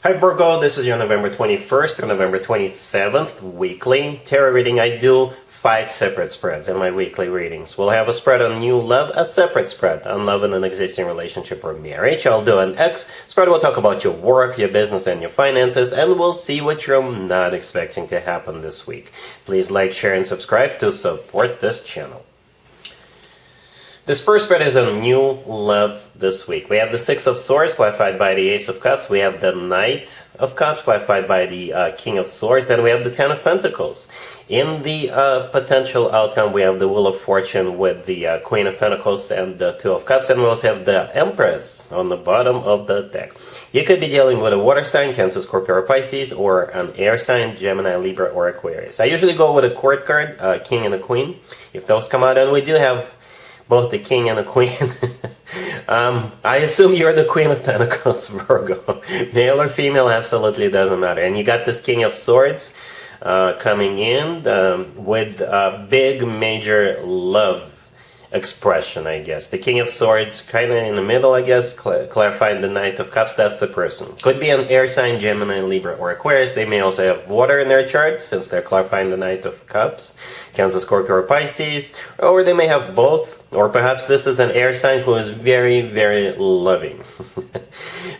Hi Virgo, this is your November 21st to November 27th weekly tarot reading. I do 5 separate spreads in my weekly readings. We'll have a spread on new love, a separate spread on love in an existing relationship or marriage. I'll do an X spread. We'll talk about your work, your business, and your finances, and we'll see what you're not expecting to happen this week. Please like, share, and subscribe to support this channel. This first spread is on new love this week. We have the Six of Swords, clarified by the Ace of Cups. We have the Knight of Cups, clarified by the King of Swords. Then we have the Ten of Pentacles. In the potential outcome, we have the Wheel of Fortune with the Queen of Pentacles and the Two of Cups. And we also have the Empress on the bottom of the deck. You could be dealing with a water sign, Cancer, Scorpio, or Pisces, or an air sign, Gemini, Libra, or Aquarius. I usually go with a court card, King and a Queen, if those come out. And we do have both the King and the Queen. I assume you're the Queen of Pentacles, Virgo. Male or female, absolutely doesn't matter. And you got this King of Swords coming in with a big, major love expression, I guess. The King of Swords kind of in the middle, I guess, clarifying the Knight of Cups. That's the person. Could be an air sign, Gemini, Libra, or Aquarius. They may also have water in their chart, since they're clarifying the Knight of Cups. Cancer, Scorpio, or Pisces. Or they may have both. Or perhaps this is an air sign who is very, very loving.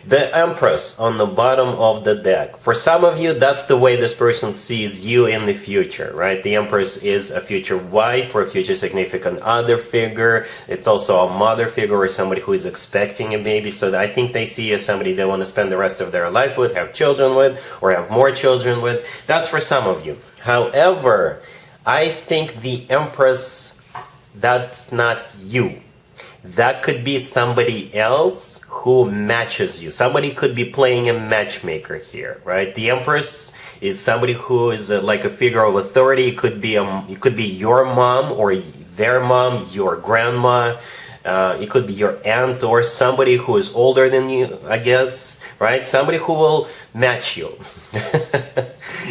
The Empress on the bottom of the deck. For some of you, that's the way this person sees you in the future, right? The Empress is a future wife or a future significant other figure. It's also a mother figure or somebody who is expecting a baby. So I think they see you as somebody they want to spend the rest of their life with, have children with, or have more children with. That's for some of you. However, I think the Empress, that's not you. That could be somebody else who matches you. Somebody could be playing a matchmaker here, right? The Empress is somebody who is like a figure of authority. It could be your mom or their mom, your grandma. It could be your aunt or somebody who is older than you, I guess, right? Somebody who will match you.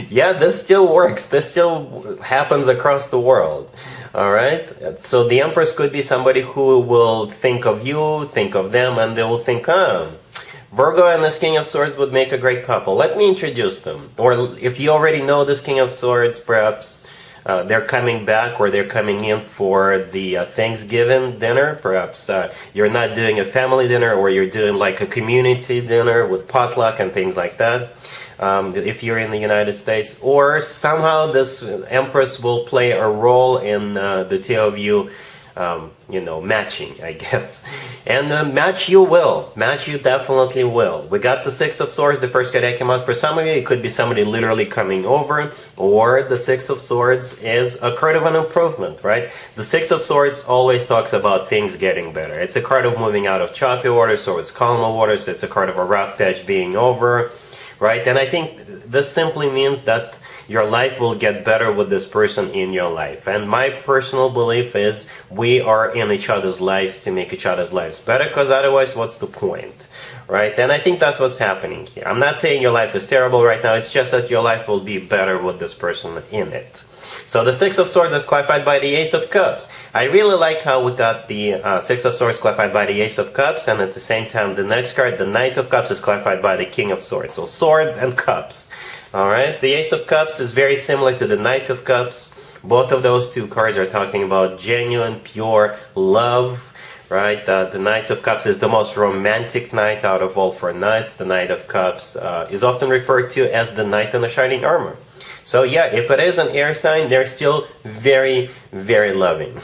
Yeah, this still works. This still happens across the world. All right, so the Empress could be somebody who will think of you, think of them, and they will think, Virgo and this King of Swords would make a great couple. Let me introduce them. Or if you already know this King of Swords, perhaps they're coming back or they're coming in for the Thanksgiving dinner. Perhaps you're not doing a family dinner, or you're doing like a community dinner with potluck and things like that. If you're in the United States, or somehow this Empress will play a role in the two of you, matching, I guess. And match you will. Match you definitely will. We got the Six of Swords, the first card that came out. For some of you, it could be somebody literally coming over, or the Six of Swords is a card of an improvement, right? The Six of Swords always talks about things getting better. It's a card of moving out of choppy waters, or it's calmer waters. It's a card of a rough patch being over. Right? And I think this simply means that your life will get better with this person in your life. And my personal belief is we are in each other's lives to make each other's lives better, because otherwise what's the point? Right? And I think that's what's happening here. I'm not saying your life is terrible right now. It's just that your life will be better with this person in it. So the Six of Swords is clarified by the Ace of Cups. I really like how we got the Six of Swords clarified by the Ace of Cups, and at the same time the next card, the Knight of Cups, is clarified by the King of Swords. So swords and cups. Alright, the Ace of Cups is very similar to the Knight of Cups. Both of those two cards are talking about genuine, pure love. Right, the Knight of Cups is the most romantic knight out of all 4 knights. The Knight of Cups is often referred to as the knight in the shining armor. So yeah, if it is an air sign, they're still very, very loving.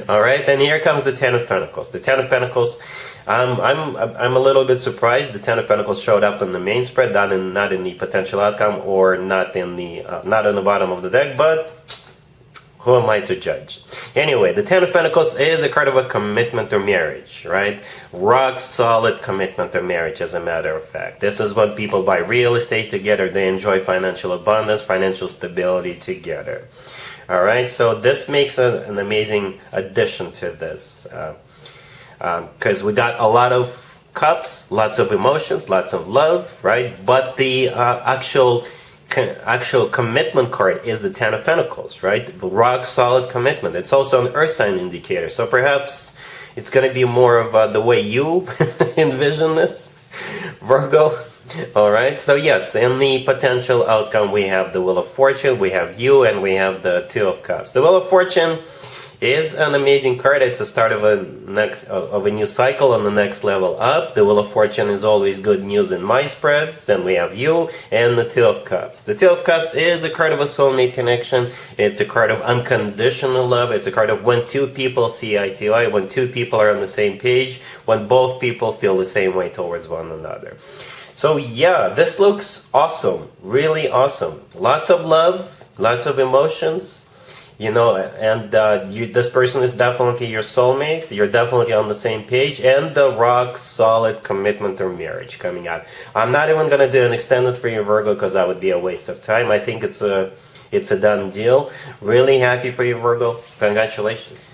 Alright, and here comes the Ten of Pentacles. The Ten of Pentacles, I'm a little bit surprised the Ten of Pentacles showed up in the main spread, not in the potential outcome, or not on the bottom of the deck, but who am I to judge? Anyway, the Ten of Pentacles is a card of a commitment or marriage, right? Rock solid commitment or marriage, as a matter of fact. This is when people buy real estate together. They enjoy financial abundance, financial stability together. All right, so this makes an amazing addition to this. Because we got a lot of cups, lots of emotions, lots of love, right? But the actual commitment card is the Ten of Pentacles, right? Rock solid commitment. It's also an earth sign indicator. So perhaps it's going to be more of the way you envision this, Virgo. All right. So yes, in the potential outcome, we have the Wheel of Fortune, we have you, and we have the Two of Cups. The Wheel of Fortune is an amazing card. It's a start of a new cycle on the next level up. The Wheel of Fortune is always good news in my spreads. Then we have you and the Two of Cups. The Two of Cups is a card of a soulmate connection. It's a card of unconditional love. It's a card of when two people see eye to eye, when two people are on the same page, when both people feel the same way towards one another. So yeah, this looks awesome, really awesome. Lots of love, lots of emotions. And this person is definitely your soulmate. You're definitely on the same page, and the rock solid commitment or marriage coming out. I'm not even gonna do an extended for you, Virgo, because that would be a waste of time. I think it's a done deal. Really happy for you, Virgo. Congratulations.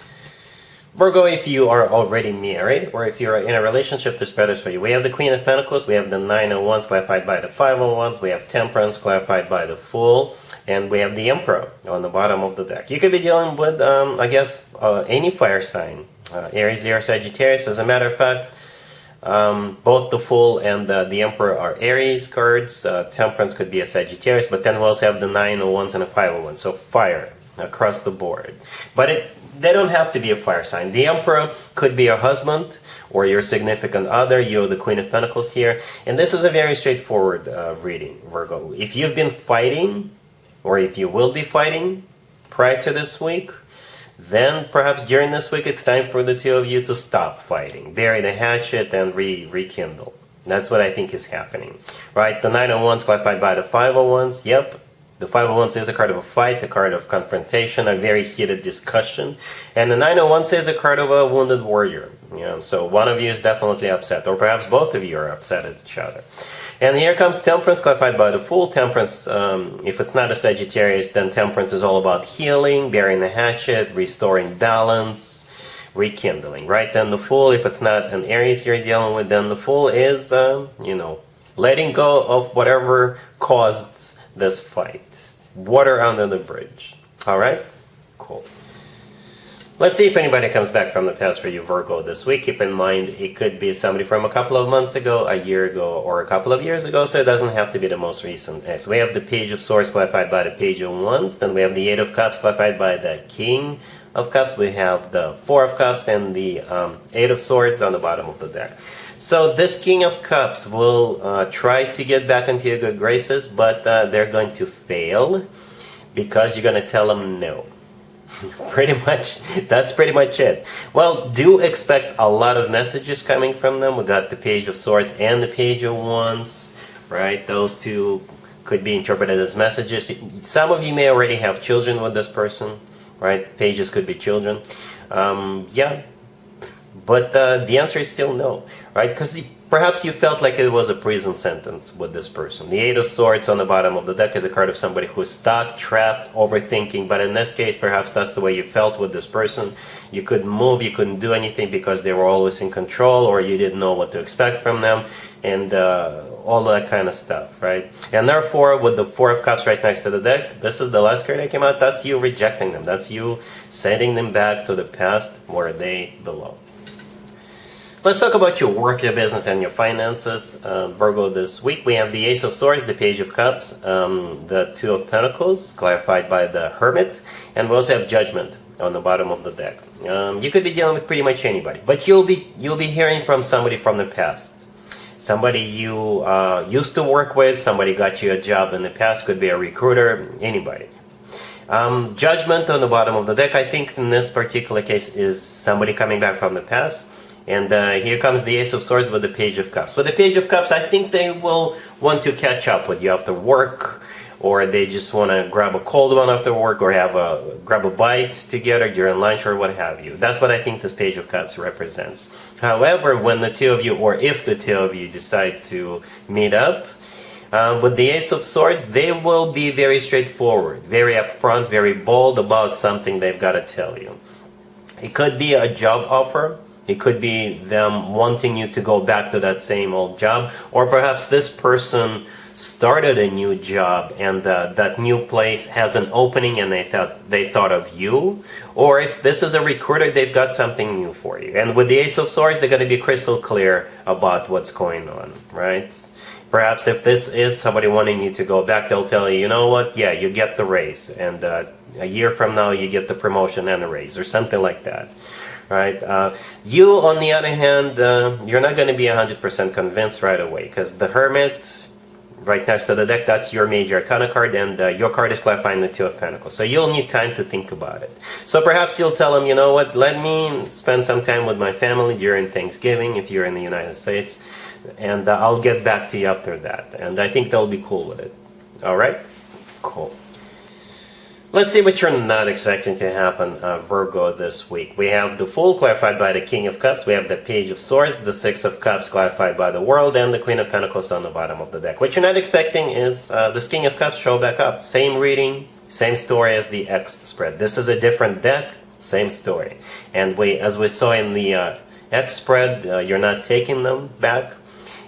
Virgo, if you are already married or if you're in a relationship, this spread is for you. We have the Queen of Pentacles, we have the Nine of Wands clarified by the Five of Wands, we have Temperance clarified by the Fool, and we have the Emperor on the bottom of the deck. You could be dealing with, any fire sign, Aries, Leo, Sagittarius. As a matter of fact, both the Fool and the Emperor are Aries cards. Temperance could be a Sagittarius, but then we also have the Nine of Wands and the Five of Wands, so fire across the board. But they don't have to be a fire sign. The Emperor could be your husband or your significant other. You're the Queen of Pentacles here. And this is a very straightforward reading, Virgo. If you've been fighting, or if you will be fighting prior to this week, then perhaps during this week it's time for the two of you to stop fighting. Bury the hatchet and rekindle. That's what I think is happening. Right? The Nine of Wands clarified by the Five of Wands. Yep. The Five of Wands is a card of a fight, a card of confrontation, a very heated discussion. And the Nine of Wands is a card of a wounded warrior. So one of you is definitely upset, or perhaps both of you are upset at each other. And here comes Temperance, clarified by the Fool. Temperance, if it's not a Sagittarius, then Temperance is all about healing, burying the hatchet, restoring balance, rekindling, right? Then the Fool, if it's not an Aries you're dealing with, then the Fool is, letting go of whatever caused this fight. Water under the bridge. All right? Cool. Let's see if anybody comes back from the past for you, Virgo, this week. Keep in mind, it could be somebody from a couple of months ago, a year ago, or a couple of years ago, so it doesn't have to be the most recent ex. We have the Page of Swords clarified by the Page of Wands. Then we have the Eight of Cups clarified by the King of Cups. We have the Four of Cups and the Eight of Swords on the bottom of the deck. So this King of Cups will try to get back into your good graces, but they're going to fail because you're going to tell them no. Pretty much, that's pretty much it. Well, do expect a lot of messages coming from them. We got the Page of Swords and the Page of Wands, right? Those two could be interpreted as messages. Some of you may already have children with this person, right? Pages could be children. Yeah. But the answer is still no, right? Because perhaps you felt like it was a prison sentence with this person. The Eight of Swords on the bottom of the deck is a card of somebody who's stuck, trapped, overthinking. But in this case, perhaps that's the way you felt with this person. You couldn't move, you couldn't do anything because they were always in control, or you didn't know what to expect from them, and all that kind of stuff, right? And therefore, with the Four of Cups right next to the deck, this is the last card that came out. That's you rejecting them. That's you sending them back to the past where they belong. Let's talk about your work, your business, and your finances, Virgo, this week. We have the Ace of Swords, the Page of Cups, the Two of Pentacles, clarified by the Hermit, and we also have Judgment on the bottom of the deck. You could be dealing with pretty much anybody, but you'll be hearing from somebody from the past. Somebody you used to work with, somebody got you a job in the past, could be a recruiter, anybody. Judgment on the bottom of the deck, I think in this particular case, is somebody coming back from the past. And here comes the Ace of Swords with the Page of Cups. With the Page of Cups, I think they will want to catch up with you after work, or they just want to grab a cold one after work, or grab a bite together during lunch, or what have you. That's what I think this Page of Cups represents. However, when the two of you, or if the two of you decide to meet up, with the Ace of Swords, they will be very straightforward, very upfront, very bold about something they've got to tell you. It could be a job offer. It could be them wanting you to go back to that same old job, or perhaps this person started a new job and that new place has an opening and they thought of you, or if this is a recruiter, they've got something new for you. And with the Ace of Swords, they're going to be crystal clear about what's going on, right? Perhaps if this is somebody wanting you to go back, they'll tell you, you know what, yeah, you get the raise, and a year from now you get the promotion and a raise, or something like that, right? You, on the other hand, you're not going to be 100% convinced right away, because the Hermit, right next to the deck, that's your major arcana card, and your card is clarifying the Two of Pentacles. So you'll need time to think about it. So perhaps you'll tell them, you know what, let me spend some time with my family during Thanksgiving, if you're in the United States, and I'll get back to you after that. And I think they'll be cool with it. Alright? Cool. Let's see what you're not expecting to happen, Virgo, this week. We have the Fool clarified by the King of Cups. We have the Page of Swords, the Six of Cups clarified by the World, and the Queen of Pentacles on the bottom of the deck. What you're not expecting is this King of Cups show back up. Same reading, same story as the X spread. This is a different deck, same story. And as we saw in the X spread, you're not taking them back.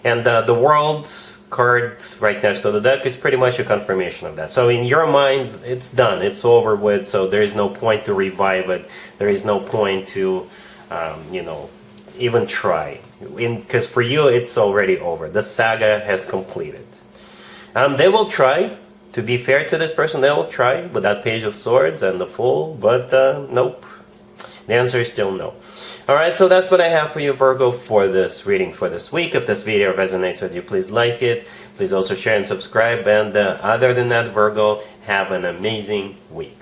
And the World card right next to the deck is pretty much a confirmation of that. So in your mind, it's done, it's over with, so there is no point to revive it. There is no point to, you know, even try. Because for you, it's already over. The saga has completed. They will try, to be fair to this person, they will try with that Page of Swords and the Fool, but nope. The answer is still no. Alright, so that's what I have for you, Virgo, for this reading for this week. If this video resonates with you, please like it. Please also share and subscribe. And other than that, Virgo, have an amazing week.